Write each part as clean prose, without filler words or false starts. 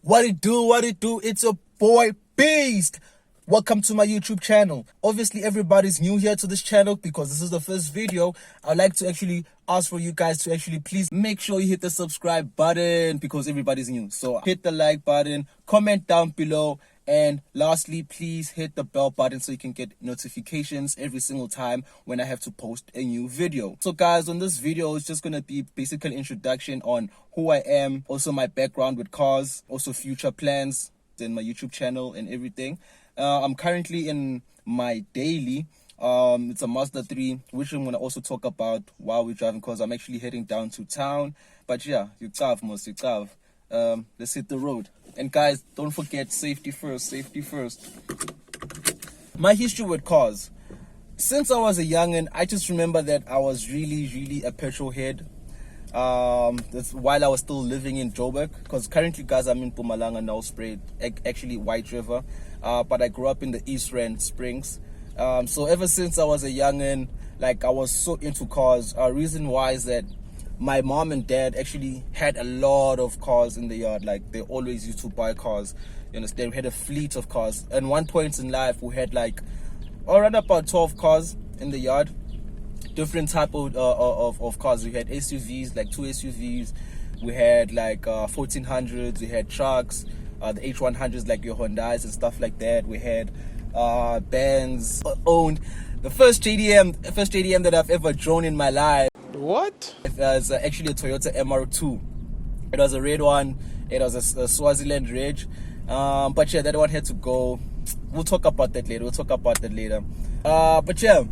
What it do? It's your boy Beast. Welcome to my YouTube channel. Obviously, everybody's new here to this channel because this is the first video. I'd like to actually ask for you guys to actually please make sure you hit the subscribe button because everybody's new. So hit the like button, comment down below, and lastly, please hit the bell button so you can get notifications every single time when I have to post a new video. So guys, on this video, it's just going to be basically an introduction on who I am, also my background with cars, also future plans, then my YouTube channel and everything. I'm currently in my daily. It's a Mazda 3, which I'm going to also talk about while we're driving because I'm actually heading down to town. But yeah, you tough, most you tough. Let's hit the road. And guys, don't forget safety first. My history with cars. Since I was a youngin', I just remember that I was really a petrol head. That's while I was still living in Joburg, because currently, guys, I'm in Mpumalanga now, Spray, actually White River. But I grew up in the East Rand Springs. So ever since I was a youngin', like I was so into cars. Reason why is that my mom and dad actually had a lot of cars in the yard. Like they always used to buy cars. You understand? We had a fleet of cars. And one point in life, we had like around about 12 cars in the yard. Different type of cars. We had SUVs, like 2 SUVs. We had like 1400s. We had trucks, the H100s, like your Hondas and stuff like that. We had Benz. Owned the first JDM that I've ever drawn in my life. What? It was actually a Toyota MR2. It was a red one. It was a Swaziland Ridge. But yeah, that one had to go. We'll talk about that later. But yeah,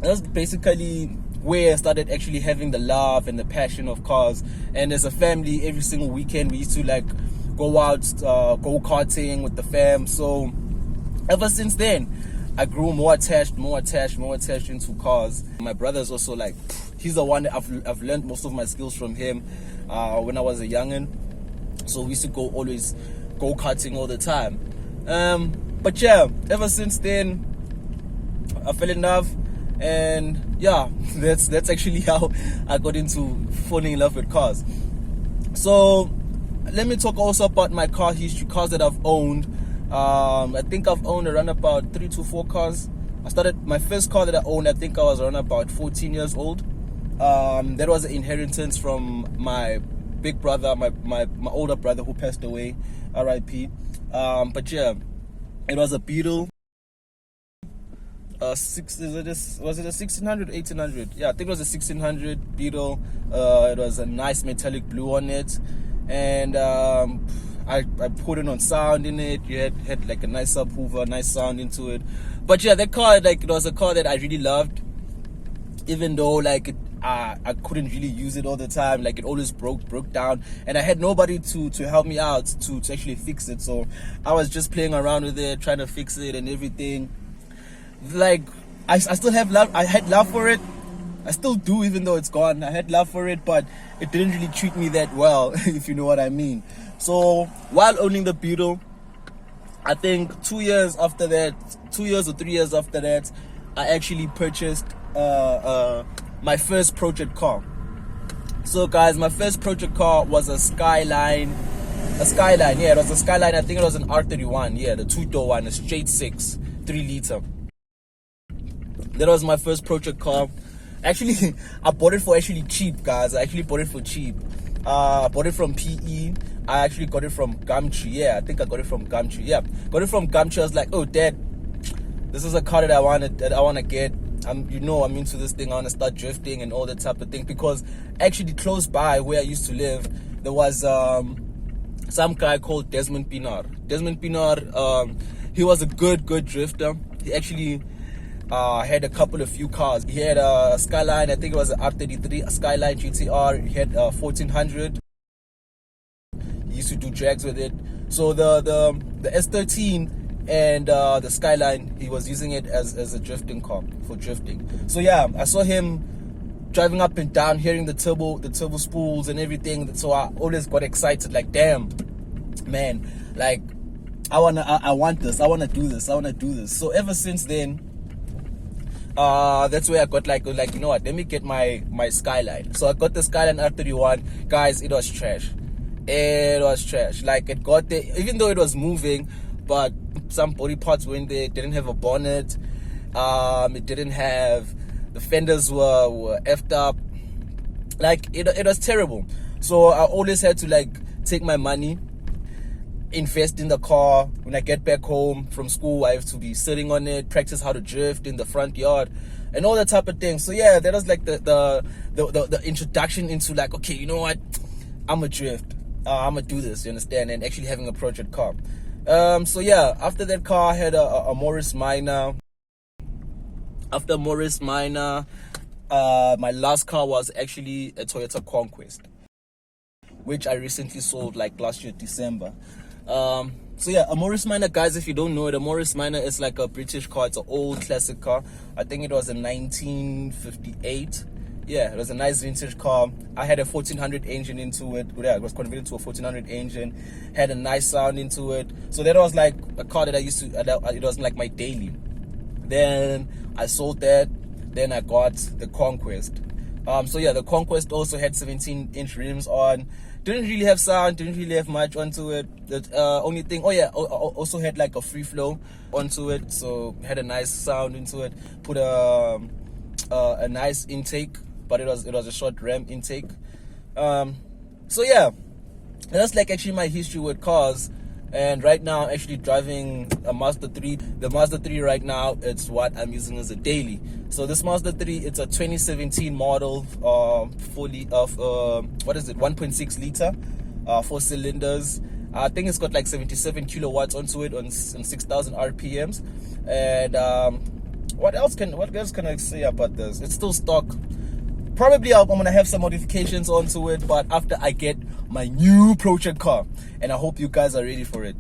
that's basically where I started actually having the love and the passion of cars. And as a family, every single weekend we used to like go out, go karting with the fam. So ever since then, I grew more attached into cars. My brother's also like, he's the one that I've learned most of my skills from him when I was a youngin'. So we used to always go karting all the time. But yeah, ever since then, I fell in love, and yeah, that's actually how I got into falling in love with cars. So let me talk also about my car history, cars that I've owned. I think I've owned around about 3 to 4 cars. I started my first car that I owned, I think I was around about 14 years old. That was an inheritance from my big brother, my older brother who passed away, RIP. But yeah, it was a Beetle. Was it a 1600, 1800? Yeah, I think it was a 1600 Beetle. It was a nice metallic blue on it, and I put it on sound in it. You had like a nice subwoofer, nice sound into it. But yeah, that car, like, it was a car that I really loved, even though like I couldn't really use it all the time. Like it always broke down, and I had nobody to help me out to actually fix it. So I was just playing around with it, trying to fix it and everything. Like I still have love. I had love for it. I still do, even though it's gone. I had love for it, but it didn't really treat me that well, if you know what I mean. So while owning the Beetle, I think 2 years or 3 years after that, I actually purchased my first project car. So guys, my first project car was a Skyline. Yeah, it was a Skyline. I think it was an R31. Yeah, the 2-door one, a straight 6, 3 liter. That was my first project car. Actually, I bought it for actually cheap, guys. I actually bought it for cheap. I bought it from PE. I actually got it from Gumtree. Yeah, I think I got it from Gumtree. Yeah, got it from Gumtree. I was like, oh, Dad, this is a car that I want to get. I'm into this thing. I want to start drifting and all that type of thing. Because actually close by where I used to live, there was some guy called Desmond Pinar. He was a good drifter. He actually had a few cars. He had a Skyline, I think it was an R33, a Skyline GTR. He had a 1400. He used to do drags with it. So the S13 and the Skyline, he was using it as a drifting car for drifting. So yeah, I saw him driving up and down, hearing the turbo spools and everything. So I always got excited, like, damn, man, like I want this, I want to do this. So ever since then, that's where I got like you know what, let me get my Skyline. So I got the Skyline R31. Guys, it was trash. It was trash. Like, it got there, even though it was moving, but some body parts were in there. It didn't have a bonnet. It didn't have, the fenders were effed up. Like, it was terrible. So I always had to like take my money, invest in the car. When I get back home from school, I have to be sitting on it, practice how to drift in the front yard and all that type of thing. So yeah, that was like the introduction into like, okay, you know what, I'm a drift, I'm gonna do this, you understand, and actually having a project car. So yeah, after that car I had a Morris Minor. After Morris Minor, my last car was actually a Toyota Conquest, which I recently sold like last year December. So yeah, a Morris Minor, guys, if you don't know it, a Morris Minor is like a British car. It's an old classic car. I think it was a 1958. Yeah, it was a nice vintage car. I had a 1400 engine into it. Yeah, it was converted to a 1400 engine. Had a nice sound into it. So that was like a car that I used to, it was like my daily. Then I sold that. Then I got the Conquest. So yeah, the Conquest also had 17-inch rims on. Didn't really have sound, didn't really have much onto it. The only thing, oh yeah, also had like a free flow onto it, so had a nice sound into it. Put a nice intake, but it was a short ram intake. So yeah, that's like actually my history with cars. And right now I'm actually driving a Mazda 3. The Mazda 3 right now, it's what I'm using as a daily. So this Mazda 3, it's a 2017 model, fully of what is it, 1.6 liter, 4 cylinders. I think it's got like 77 kilowatts onto it on 6,000 RPMs. And what else can I say about this? It's still stock. Probably I'm gonna have some modifications onto it, but after I get my new project car, and I hope you guys are ready for it.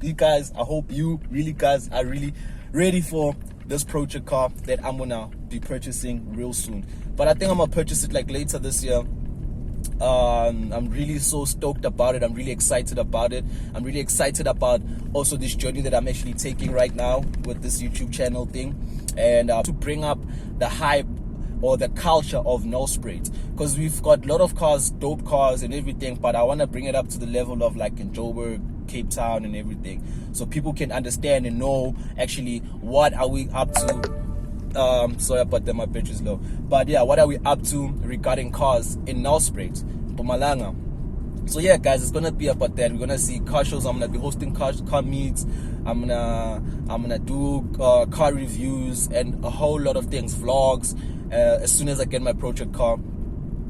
You guys, I hope you guys are really ready for this project car that I'm gonna be purchasing real soon. But I think I'm gonna purchase it like later this year. I'm really so stoked about it. I'm really excited about it. I'm really excited about also this journey that I'm actually taking right now with this YouTube channel thing, and to bring up the hype or the culture of no sprays, because we've got a lot of cars, dope cars and everything, but I want to bring it up to the level of like in Joburg, Cape Town and everything, so people can understand and know actually what are we up to. Sorry about that, my pitch is low, but yeah, what are we up to regarding cars in Nelspruit, Mpumalanga. So yeah, guys, it's gonna be about that. We're gonna see car shows. I'm gonna be hosting car meets. I'm gonna do car reviews and a whole lot of things, vlogs, as soon as I get my project car.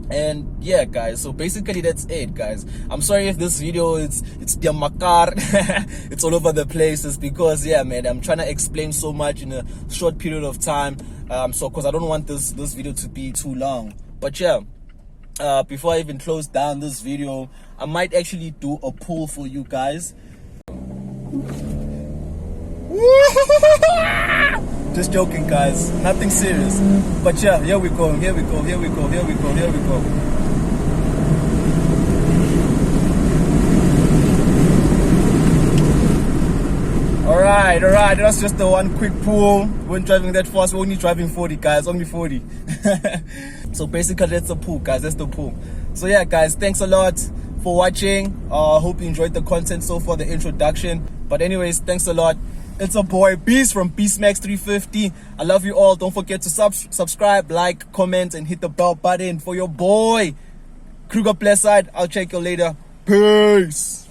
And yeah, guys, so basically that's it, guys. I'm sorry if this video it's the makar it's all over the place. It's because, yeah, man, I'm trying to explain so much in a short period of time, so because I don't want this video to be too long. But yeah, before I even close down this video, I might actually do a poll for you guys. Just joking, guys, nothing serious. But yeah, here we go. Alright, that's just the one quick pool. We weren't driving that fast, we're only driving 40, guys, only 40. So basically that's the pool, guys, that's the pool. So yeah, guys, thanks a lot for watching. Hope you enjoyed the content so far, the introduction. But anyways, thanks a lot. It's a boy Beast from BeastMaxx350. I love you all. Don't forget to subscribe, like, comment, and hit the bell button for your boy Kruger Plesside. I'll check you later. Peace.